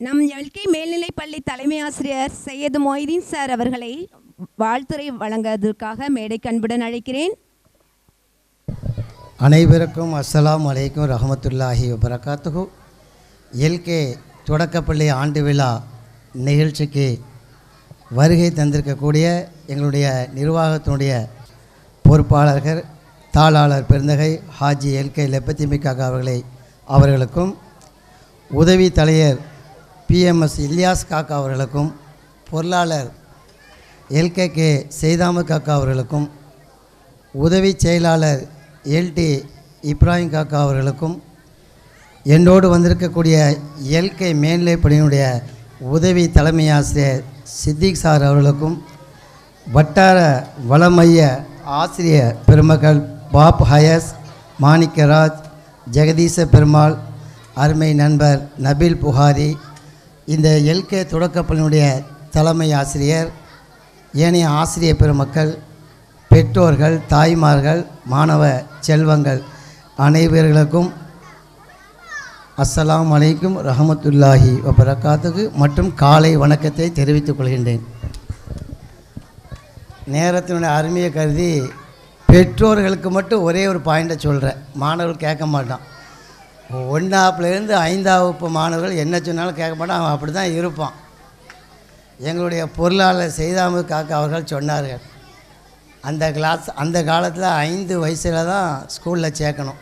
நம் எல்கே மேல்நிலைப்பள்ளி தலைமை ஆசிரியர் சையது மொய்தீன் சார் அவர்களை வாழ்த்துரை வழங்குவதற்காக மேடைக்கு அன்புடன் அழைக்கிறேன். அனைவருக்கும் அஸ்ஸலாமு அலைக்கும் ரஹமத்துல்லாஹி வபரகாத்துஹு. எல்கே தொடக்கப்பள்ளி ஆண்டு விழா நிகழ்ச்சிக்கு வருகை தந்திருக்கக்கூடிய எங்களுடைய நிர்வாகத்தினுடைய பொறுப்பாளர்கள் தாளாளர் பெருந்தகை ஹாஜி எல்கே லெப்பத்திமிக்காக அவர்களுக்கும் உதவி தலைவர் பிஎம்எஸ் இல்யாஸ் காக்கா அவர்களுக்கும் பொருளாளர் எல்கே செய்தாமு காக்கா அவர்களுக்கும் உதவி செயலாளர் எல்டி இப்ராஹிம் காக்கா அவர்களுக்கும் என்னோடு வந்திருக்கக்கூடிய எல்கே மேல்நிலைப்பள்ளியினுடைய உதவி தலைமை ஆசிரியர் சித்திக் சார் அவர்களுக்கும் வட்டார வளமைய ஆசிரியர் பெருமக்கள் பாப் ஹயஸ், மாணிக்கராஜ், ஜெகதீச பெருமாள், அருமை நண்பர் நபீல் புகாரி, இந்த எல்கே தொடக்கப்பள்ளியினுடைய தலைமை ஆசிரியர், ஏனைய ஆசிரியர் பெருமக்கள், பெற்றோர்கள், தாய்மார்கள், மாணவ செல்வங்கள் அனைவர்களுக்கும் அஸ்ஸலாமு அலைக்கும் ரஹமத்துல்லாஹி வபரகாத்துஹு மற்றும் காலை வணக்கத்தை தெரிவித்துக் கொள்கின்றேன். நேரத்தினுடைய அருமையை கருதி பெற்றோர்களுக்கு மட்டும் ஒரே ஒரு பாயிண்ட்டை சொல்கிறேன், மாணவர்கள் கேட்க மாட்டான். 1ஆப்லேருந்து 5ஆம் வகுப்பு மாணவர்கள் என்ன சொன்னாலும் கேட்க மாட்டான், அவன் அப்படி தான் இருப்பான். எங்களுடைய பொருளாளர் செய்தாமு காக்கா அவர்கள் சொன்னார்கள், அந்த காலத்தில் 5 வயசில் தான் ஸ்கூலில் சேர்க்கணும்,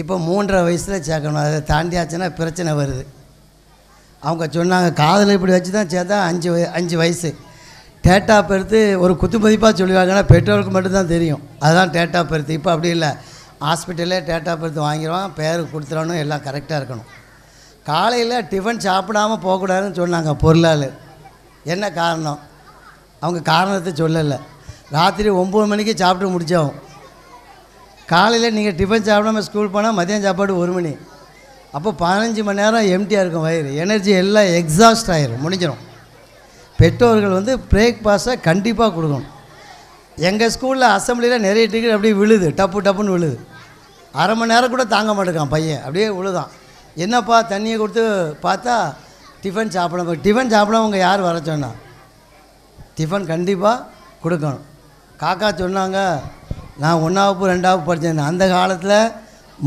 இப்போ 3.5 வயசில் சேர்க்கணும். அதை தாண்டியாச்சுன்னா பிரச்சனை வருது. அவங்க சொன்னாங்க காதில் இப்படி வச்சு தான் சேர்த்தா 5 வயசு. டேட்டா பெருத்து ஒரு குத்து மதிப்பாக சொல்லுவாங்கன்னா பெற்றோருக்கு மட்டும்தான் தெரியும், அதுதான் டேட்டா பெருத்து. இப்போ அப்படி இல்லை, ஹாஸ்பிட்டலே டேட்டா பெருத்து வாங்கிடுவான், பேர் கொடுத்துடணும், எல்லாம் கரெக்டாக இருக்கணும். காலையில் டிஃபன் சாப்பிடாமல் போகக்கூடாதுன்னு சொன்னாங்க பொருளாளர். என்ன காரணம்? அவங்க காரணத்தை சொல்லலை. ராத்திரி 9 மணிக்கு சாப்பிட்டு முடித்தோம். காலையில் நீங்கள் டிஃபன் சாப்பிடாமல் ஸ்கூல் போனால் மதியம் சாப்பாடு 1 மணி. அப்போ 15 மணி நேரம் எம்டியாக இருக்கும் வயிறு, எனர்ஜி எல்லாம் எக்ஸாஸ்ட் ஆகிரும், முடிஞ்சிடும். பெற்றோர்கள் பிரேக்ஃபாஸ்ட்டை கண்டிப்பாக கொடுக்கணும். எங்கள் ஸ்கூலில் அசம்பிளியில் நிறைய டிக்கெட் அப்படியே விழுது, டப்புன்னு விழுது. அரை மணி நேரம் கூட தாங்க மாட்டேங்கான் பையன், அப்படியே விழுதான். என்னப்பா தண்ணியை கொடுத்து பார்த்தா டிஃபன் சாப்பிடாம யார் வர சொன்னா? டிஃபன் கண்டிப்பாக கொடுக்கணும். காக்கா சொன்னாங்க, நான் 1ஆம் வகுப்பு 2ஆம் வகுப்பு படித்தேன், அந்த காலத்தில்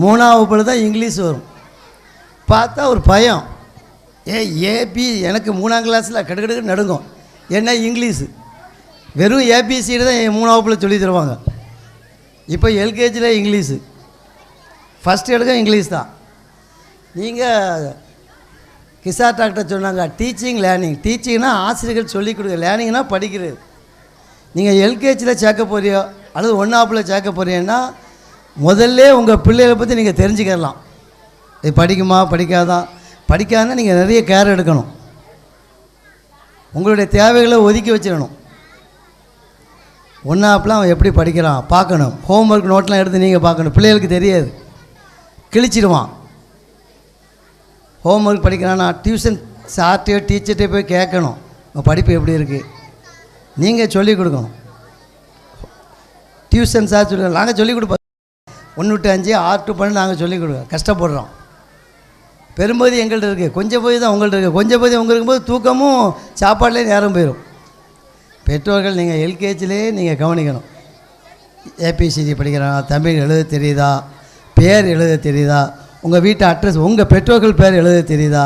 3ஆம் வகுப்பில் தான் இங்கிலீஷ் வரும். பார்த்தா ஒரு பயம், ஏபி எனக்கு 3ஆம் கிளாஸில் கடுக்கடுக்கு நடுங்கும். என்ன இங்கிலீஷு வெறும் ஏபிசிடி தான் 3ஆம் வகுப்பில் சொல்லி தருவாங்க. இப்போ எல்கேஜியில் இங்கிலீஷு, ஃபஸ்ட் எடுக்க இங்கிலீஷ் தான். நீங்கள் கிசார் டாக்டர் சொன்னாங்க டீச்சிங் லேர்னிங். டீச்சிங்னா ஆசிரியர்கள் சொல்லிக் கொடுக்க, லேர்னிங்னா படிக்கிறது. நீங்கள் எல்கேஜியில் சேர்க்க போறியோ அல்லது 1ஆம் வகுப்பில் சேர்க்க போறீங்கன்னா முதல்ல உங்கள் பிள்ளைகளை பற்றி நீங்கள் தெரிஞ்சுக்கலாம். இது படிக்குமா படிக்காதான்? படிக்காதுன்னா நீங்கள் நிறைய கேர் எடுக்கணும், உங்களுடைய தேவைகளை ஒதுக்கி வச்சிடணும். 1ஆம் வகுப்புலாம் அவன் எப்படி படிக்கிறான் பார்க்கணும். ஹோம்ஒர்க் நோட்லாம் எடுத்து நீங்கள் பார்க்கணும். பிள்ளைகளுக்கு தெரியாது, கிழிச்சிடுவான். ஹோம்ஒர்க் படிக்கிறான்னா டியூஷன் சார்ட்டையோ டீச்சர்கிட்டே போய் கேட்கணும், உங்கள் படிப்பு எப்படி இருக்குது, நீங்கள் சொல்லிக் கொடுக்கணும். டியூஷன் சார் சொல்லி நாங்கள் சொல்லிக் கொடுப்போம். 1 to 5, 6 to 12 நாங்கள் சொல்லிக் கொடுக்கோம். கஷ்டப்படுறோம். பெரும்பகுதி எங்கள்கிட்ட இருக்குது, கொஞ்சம் போய் தான் உங்கள்கிட்ட இருக்குது. கொஞ்சம் போய் உங்களுக்கு இருக்கும்போது தூக்கமும் சாப்பாடுலேயே நேரம் போயிடும். பெற்றோர்கள் நீங்கள் எல்கேஜிலே நீங்கள் கவனிக்கணும். ஏபிசிடி படிக்கிறாங்க, தமிழ் எழுத தெரியுதா, பேர் எழுத தெரியுதா, உங்கள் வீட்டு அட்ரஸ், உங்கள் பெற்றோர்கள் பேர் எழுத தெரியுதா,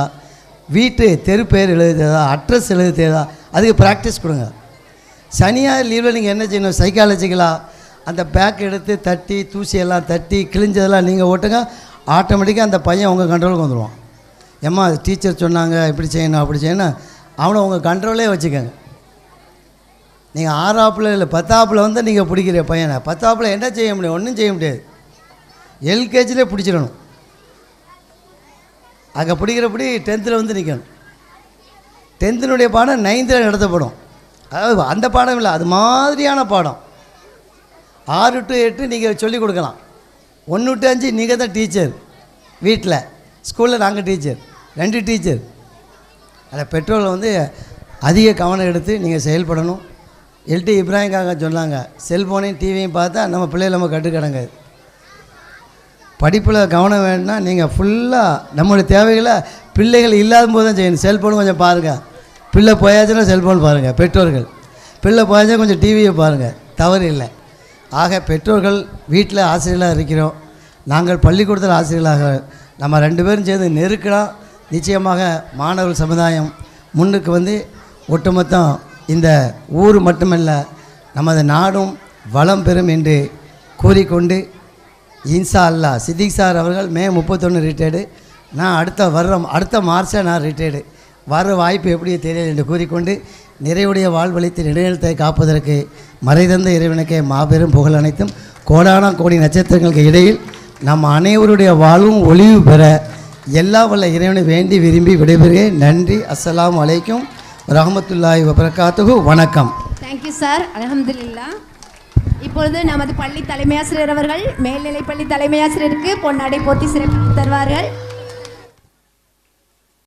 வீட்டு தெரு பேர் எழுத தெரியுதா, அட்ரஸ் எழுத தெரியுதா, அதுக்கு ப்ராக்டிஸ் கொடுங்க. சனியாக லீவில் நீங்கள் என்ன செய்யணும், சைக்காலஜிக்கலாக அந்த பேக் எடுத்து தட்டி தூசியெல்லாம் தட்டி கிழிஞ்சதெல்லாம் நீங்கள் ஓட்டுங்க. ஆட்டோமேட்டிக்காக அந்த பையன் உங்கள் கண்ட்ரோலுக்கு வந்துடுவான். ஏம்மா டீச்சர் சொன்னாங்க இப்படி செய்யணும் அப்படி செய்யணும், அவனை உங்கள் கண்ட்ரோலே வச்சுக்கோங்க. நீங்கள் 6ஆப்பில் இல்லை 10ஆப்பில் நீங்கள் பிடிக்கிற பையனை 10ஆப்பில் என்ன செய்ய முடியும்? ஒன்றும் செய்ய முடியாது. எல்கேஜிலே பிடிச்சிடணும். அங்கே பிடிக்கிறபடி 10th நிற்கணும். 10th பாடம் 9th நடத்தப்படும். அதாவது அந்த பாடம் இல்லை, அது மாதிரியான பாடம். 6 to 8 நீங்கள் சொல்லிக் கொடுக்கலாம். 1 to 5 நீங்கள் தான் டீச்சர். வீட்டில் ஸ்கூலில் நாங்கள் டீச்சர், 2 டீச்சர். அதில் பெற்றோர்கள் அதிக கவனம் எடுத்து நீங்கள் செயல்படணும். எல்டி இப்ராஹிம் காக்கா சொன்னாங்க, செல்ஃபோனையும் டிவியும் பார்த்தா நம்ம பிள்ளைகள் நம்ம கட்டுக்கடங்காது. படிப்பில் கவனம் வேணும்னா நீங்கள் ஃபுல்லாக நம்மளுடைய தேவைகளை பிள்ளைகள் இல்லாத போது தான் செய்யணும். செல்ஃபோன் கொஞ்சம் பாருங்கள், பிள்ளை போயாச்சுன்னா செல்ஃபோன் பாருங்கள். பெற்றோர்கள் பிள்ளை போயாச்சுன்னா கொஞ்சம் டிவியை பாருங்கள், தவறு இல்லை. ஆக பெற்றோர்கள் வீட்டில் ஆசிரியர்களாக இருக்கிறோம், நாங்கள் பள்ளிக்கூடத்தில் ஆசிரியர்களாக நம்ம 2 பேரும் சேர்ந்து நெருக்கலாம். நிச்சயமாக மாணவர்கள் சமுதாயம் முன்னுக்கு வந்து ஒட்டுமொத்தம் இந்த ஊர் மட்டுமல்ல நமது நாடும் வளம் பெறும் என்று கூறிக்கொண்டு, இன்ஷா அல்லாஹ் சித்திக் சார் அவர்கள் மே 31 ரிட்டையர்டு, நான் அடுத்த மார்ச்சில் நான் ரிட்டையர்டு, வர வாய்ப்பு எப்படி தெரியல என்று கூறிக்கொண்டு, நிறைவுடைய வாழ்வழித்து நிலைநிறுத்தை காப்பதற்கு மறைதந்த இறைவனுக்கே மாபெரும் புகழ் அனைத்தும் கோடான கோடி நட்சத்திரங்களுக்கு இடையில் நம் அனைவருடைய வாழ்வும் ஒளிவு பெற எல்லா வல்ல இறைவனை வேண்டி விரும்பி விடைபெறுகிறேன். நன்றி. அஸ்ஸலாமு அலைக்கும் ரஹ்மத்துல்லாஹி வபரகாத்துஹு. வணக்கம். Thank you sir. அல்ஹம்துலில்லாஹ். இப்பொழுது நமது பள்ளி தலைமை ஆசிரியர் அவர்கள் மேல்நிலைப்பள்ளி தலைமை ஆசிரியருக்கு பொன்னாடை போர்த்தி சிறப்பு தருவார்கள்.